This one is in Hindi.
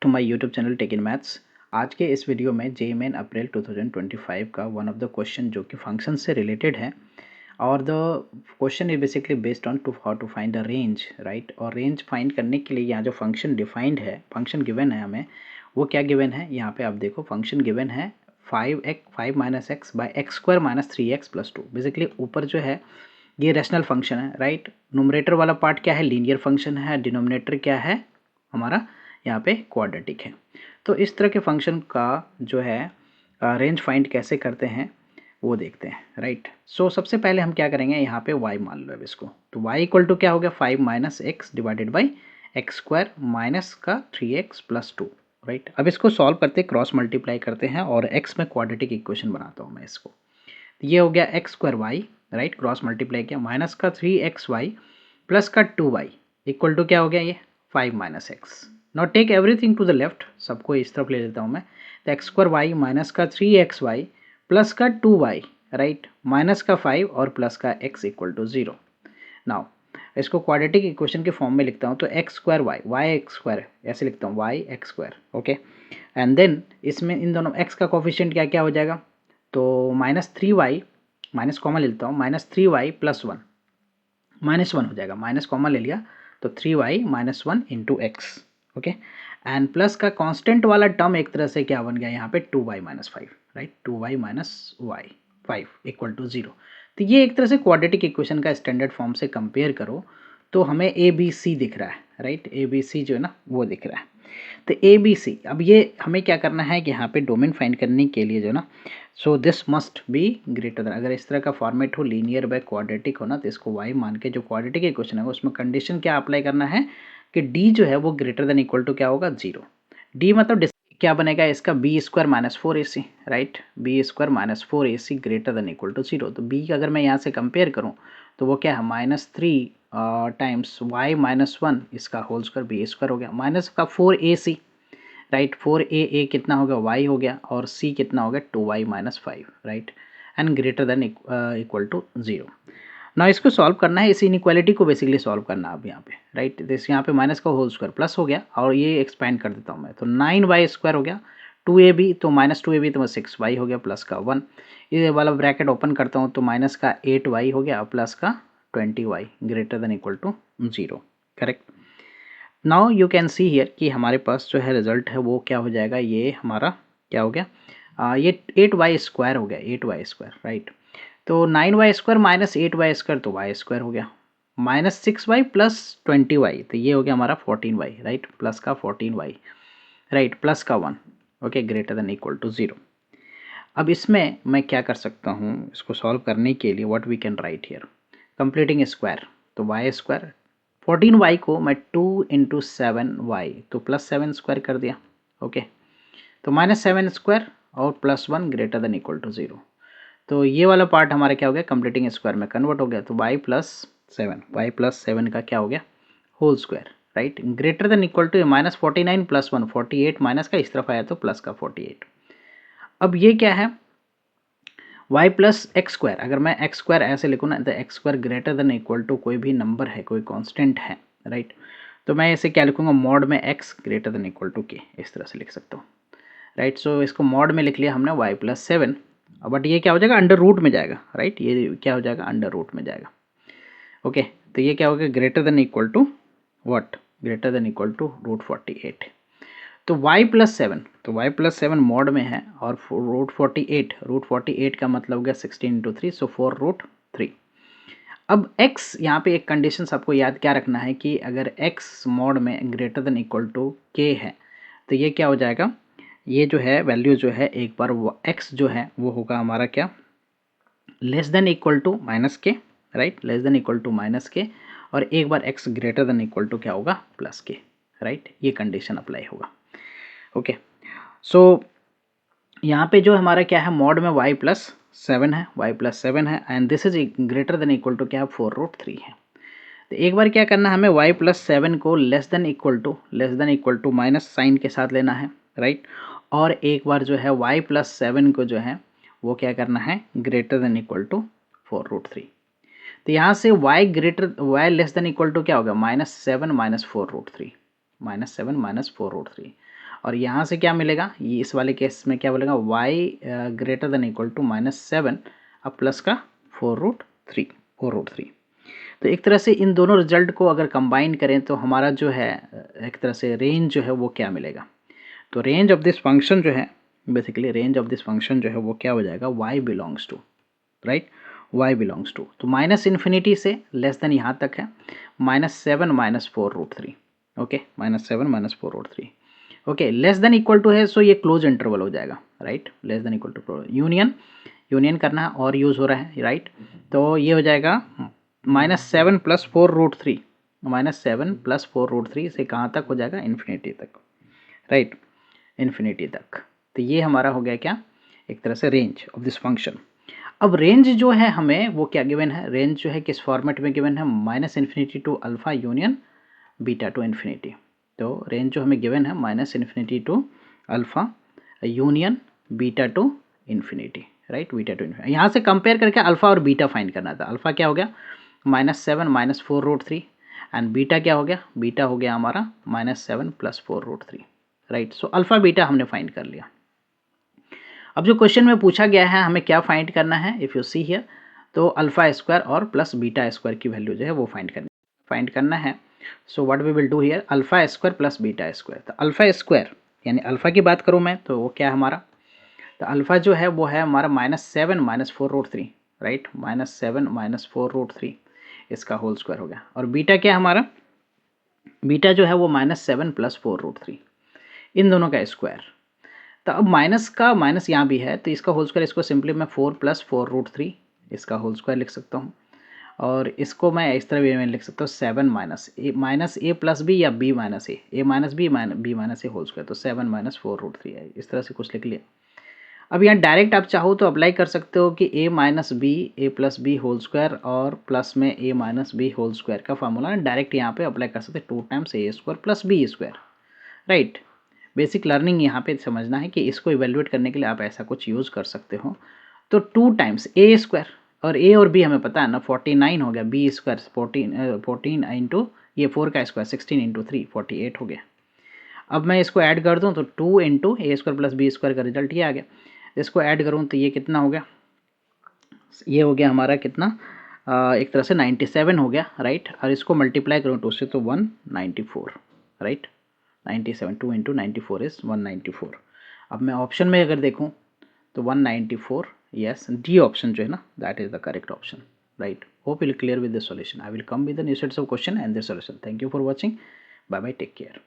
To my YouTube channel tech in maths. आज के इस वीडियो में जेईई अप्रैल 2025 का वन ऑफ द क्वेश्चन जो कि फंक्शन से रिलेटेड है और the question is basically based on to how to find the range, right. और रेंज फाइंड करने के लिए यहाँ जो फंक्शन डिफाइंड है, फंक्शन गिवन है हमें, वो क्या गिवन है यहाँ पे आप देखो। फंक्शन गिवन है 5 minus x by x square minus 3x plus 2। Basically ऊपर जो है ये रैशनल फंक्शन है, राइट। नोमरेटर वाला पार्ट क्या है, लीनियर फंक्शन है। डिनोमिनेटर क्या है हमारा यहाँ पे क्वाड्रेटिक है। तो इस तरह के फंक्शन का जो है रेंज फाइंड कैसे करते हैं वो देखते हैं, राइट। सो सबसे पहले हम क्या करेंगे, यहाँ पे y मान लो अब इसको। तो y इक्वल टू क्या हो गया, 5 minus x divided by x square minus का 3x प्लस 2, राइट। अब इसको सॉल्व करते, क्रॉस मल्टीप्लाई करते हैं और x में क्वाड्रेटिक इक्वेशन बनाता हूँ मैं इसको। ये हो गया x square y, right, cross multiply किया, माइनस का 3xy प्लस का 2y इक्वल टू क्या हो गया, ये 5 minus x. Now take everything to the left, सबको इस तरफ ले लेता हूँ मैं। तो एक्स स्क्वायर वाई माइनस का 3xy प्लस का 2y, राइट, माइनस का 5 और प्लस का x इक्वल टू 0। नाउ इसको क्वाड्रेटिक इक्वेशन के फॉर्म में लिखता हूँ। तो x square y x square ऐसे लिखता हूँ, y x square, okay. And then इसमें इन दोनों x का कोफिशिएंट क्या क्या हो जाएगा, तो -3y, माइनस कॉमन ले लेता हूँ, -3y प्लस 1, -1 हो जाएगा, माइनस कॉमन ले लिया तो 3y minus 1 into x, okay. And plus का कांस्टेंट वाला टर्म एक तरह से क्या बन गया यहाँ पे 2y minus 5, right, 2y minus y 5 equal to 0। तो ये एक तरह से क्वाड्रेटिक इक्वेशन का स्टैंडर्ड फॉर्म से कंपेयर करो तो हमें ए बी सी दिख रहा है, राइट। ए बी सी जो है ना वो दिख रहा है। तो ए बी सी, अब ये हमें क्या करना है कि यहाँ पे डोमेन फाइंड करने के लिए जो है ना, so this must be greater than, अगर इस तरह का फॉर्मेट हो, लीनियर बाय क्वाड्रेटिक हो ना, तो इसको वाई मान के जो क्वाड्रेटिक इक्वेशन है उसमें कंडीशन क्या अप्लाई करना है कि डी जो है वो ग्रेटर देन इक्वल टू क्या होगा, 0। डी मतलब क्या बनेगा इसका, B square minus 4ac, right, B square minus 4ac greater than equal to 0। तो बी अगर मैं यहाँ से कंपेयर करूँ तो वो क्या है, -3 टाइम्स वाई माइनस 1 इसका होल स्क्वायर बी स्क्वायर हो गया, माइनस का 4ac, राइट, 4a कितना हो गया, y हो गया, और c कितना हो गया 2y minus 5, right, and greater than equal to 0। ना इसको सॉल्व करना है, इस इनइक्वालिटी को बेसिकली सॉल्व करना है अब यहाँ पे, राइट। तो यहाँ पे माइनस का होल स्क्वायर प्लस हो गया और ये एक्सपेंड कर देता हूँ मैं, तो 9y स्क्वायर हो गया, 2ab तो -2ab तो 6y हो गया प्लस का 1, ये वाला ब्रैकेट ओपन करता हूँ तो माइनस का 8y हो गया प्लस का 20y greater than equal to 0, correct. Now you can see here कि हमारे पास जो है रिजल्ट है वो क्या हो जाएगा, ये हमारा क्या हो गया, ये 8y स्क्वायर हो गया, 8y स्क्वायर, राइट। तो 9y square minus 8y square तो y स्क्वायर हो गया, -6y प्लस 20y तो ये हो गया हमारा 14y, राइट, प्लस का 14y, राइट, प्लस का 1, okay, greater than equal to 0। अब इसमें मैं क्या कर सकता हूँ, इसको सॉल्व करने के लिए what we can write here, completing square, तो y स्क्वायर 14y को मैं 2 इंटू 7y तो प्लस 7 स्क्वायर कर दिया, ओके। तो -7 स्क्वायर और plus 1 greater than equal to 0। तो ये वाला पार्ट हमारा क्या हो गया, कंप्लीटिंग स्क्वायर में कन्वर्ट हो गया, तो y प्लस 7 का क्या हो गया, whole square, right, greater than equal to -49 plus 1 48, minus का इस तरफ आया तो प्लस का 48। अब ये क्या है, y प्लस एक्स स्क्वायर, अगर मैं एक्स स्क्वायर ऐसे लिखूँ ना, तो x square greater than equal to कोई भी नंबर है, कोई कांस्टेंट है, राइट। तो मैं इसे क्या लिखूँगा, मॉड में x greater than equal to k, इस तरह से लिख सकता हूँ, राइट। सो इसको मॉड में लिख लिया हमने y प्लस 7, बट ये क्या हो जाएगा, अंडर रूट में जाएगा, राइट, ये क्या हो जाएगा, अंडर रूट में जाएगा, ओके। तो ये क्या होगा, greater than equal to what, greater than equal to √48। तो y प्लस 7, तो y प्लस 7 मॉड में है, और √48 का मतलब हो गया 16 इंटू 3, सो 4√3। अब x यहाँ पे एक कंडीशन आपको याद क्या रखना है कि अगर x मॉड में greater than equal to k है तो ये क्या हो जाएगा, ये जो है वैल्यू जो है, एक बार x जो है वो होगा हमारा क्या, less than equal to minus k, right, less than equal to minus k, और एक बार x greater than equal to क्या होगा, प्लस के, राइट, ये कंडीशन अप्लाई होगा, ओके। सो यहाँ पे जो हमारा क्या है, मॉड में y प्लस 7 है, y प्लस 7 है, and this is greater than equal to क्या है, 4√3 है। तो एक बार क्या करना है हमें, y प्लस 7 को less than equal to minus sign के साथ लेना है, राइट। और एक बार जो है y प्लस 7 को जो है वो क्या करना है, ग्रेटर देन इक्वल टू 4√3। तो यहाँ से y less than equal to क्या होगा, -7 माइनस 4√3, -7 माइनस 4√3। और यहाँ से क्या मिलेगा, ये इस वाले केस में क्या बोलेगा, y greater than equal to -7 अब प्लस का 4√3। तो एक तरह से इन दोनों रिजल्ट को अगर कंबाइन करें तो हमारा जो है एक तरह से रेंज जो है वो क्या मिलेगा। तो रेंज ऑफ दिस फंक्शन जो है, basically range of this function जो है वो क्या हो जाएगा, y belongs to, right, y belongs to, तो -∞ से लेस देन यहाँ तक है -7 -4√3, okay, -7 -4√3, okay, less than equal to है, सो ये क्लोज इंटरवल हो जाएगा, right, less than equal to union करना है और यूज़ हो रहा है, राइट, तो ये हो जाएगा -7 + 4√3, -7 + 4√3 से कहाँ तक हो जाएगा, इन्फिनिटी तक, राइट, इन्फिनिटी तक। तो ये हमारा हो गया क्या, एक तरह से रेंज ऑफ दिस फंक्शन। अब रेंज जो है हमें वो क्या गिवन है, रेंज जो है किस फॉर्मेट में गिवन है, -∞ to alpha union beta to infinity. तो रेंज जो हमें गिवन है -∞ to alpha union beta to infinity, right, beta to infinity. यहाँ से कंपेयर करके अल्फा और बीटा फाइंड करना था। अल्फा क्या हो गया, -7 -4√3 एंड बीटा क्या हो गया, बीटा हो गया हमारा -7 + 4√3, राइट। सो अल्फा बीटा हमने फाइंड कर लिया। अब जो क्वेश्चन में पूछा गया है हमें क्या फाइंड करना है, इफ़ यू सी हियर, तो अल्फा स्क्वायर और प्लस बीटा स्क्वायर की वैल्यू जो है वो फाइंड करना है। So what we will do here, alpha square plus beta square. तो अल्फा स्क्वायर यानी अल्फा की बात करूँ मैं तो वो क्या है हमारा, तो अल्फा जो है वो है हमारा -7 -4√3, राइट, -7 -4√3 इसका होल स्क्वायर हो गया। और बीटा क्या है हमारा, बीटा जो है वो -7 + 4√3, इन दोनों का स्क्वायर। तो अब माइनस का माइनस यहाँ भी है तो इसका होल स्क्वायर, इसको सिंपली मैं 4 + 4√3 इसका होल स्क्वायर लिख सकता हूँ। और इसको मैं इस तरह भी मैं लिख सकता हूँ 7 - a + b या b - a, a - b b - a whole square, तो 7 - 4√3 है, इस तरह से कुछ लिख लिया। अब यहाँ डायरेक्ट आप चाहो तो अप्लाई कर सकते हो कि a - b a + b whole square और प्लस में a - b होल स्क्वायर का फार्मूला डायरेक्ट यहाँ पे अप्लाई कर सकते हैं, 2 times a² + b², right. Basic learning यहाँ पे समझना है कि इसको इवेल्युएट करने के लिए आप ऐसा कुछ यूज़ कर सकते हो। तो 2 टाइम्स a² और a और b हमें पता है ना, 49 हो गया, b² 14 इंटू ये 4 का स्क्वायर 16 × 3 48 हो गया। अब मैं इसको ऐड कर दूँ तो 2 इंटू a² + b² का रिजल्ट ये आ गया। इसको ऐड करूँ तो ये कितना हो गया, ये हो गया हमारा कितना, एक तरह से 97 हो गया, राइट। और इसको मल्टीप्लाई करूँ तो उससे तो 194, राइट, 97 2 × 94 इज 194। अब मैं ऑप्शन में अगर देखूँ तो 194, यस, डी ऑप्शन जो है ना that is the correct option, right. Hope you will clear with the solution. I will come with the new sets of question and the solution. Thank you for watching, bye bye, take care.